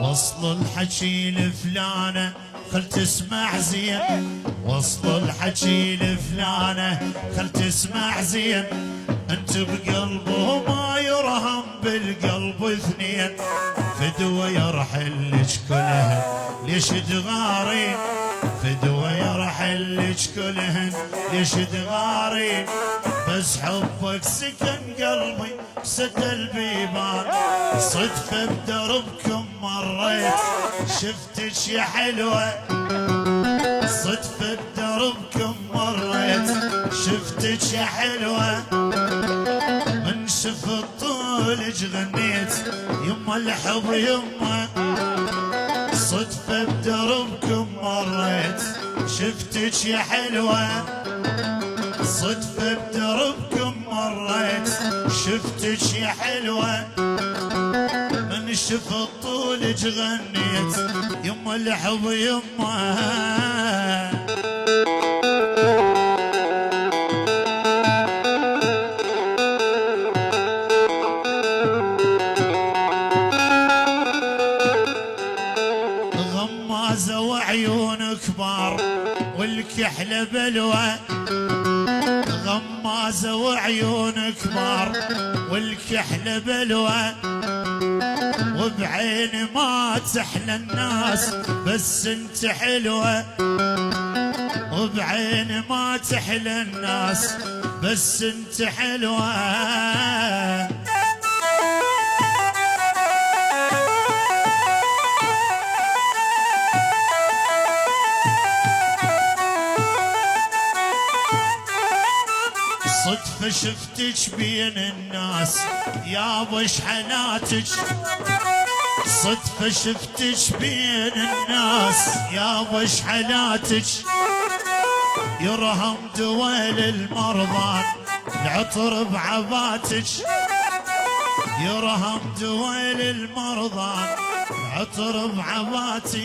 وصل الحكي لفلانة خل تسمع زين، وصل الحكي لفلانة خل تسمع زين، انت بقلبه ما يرهم بالقلب اثنين، فدوى يرحلك كلهن ليش تغارين، فدوى يرحلك كلهن ليش تغارين، بس حبك سكن قلبي سد البيبان، صدفة بدربكم مريت شفتك يا حلوة، صدفة بدربكم مريت شفتك يا حلوة، من شفت طولك غنيت يما الحب يما، صدفة بدربكم مريت شفتك يا حلوة، صدفة بدربكم مريت شفتك يا حلوة، من شفت طولك غنيت يما الحب يما. غمازة وعيون كبار والكحلة بلوى، غمازة وعيون كبار والكحلة بلوى، وبعين ما تحلى الناس بس انت حلوة، وبعين ما تحلى الناس بس انت حلوة. صدفة شفتك بين الناس يابا شحناتك، صدفة شفتك بين الناس يابا شحناتك، يرهم دوال المرضان العطر بعباتك، يرهم دوال المرضان العطر بعباتك.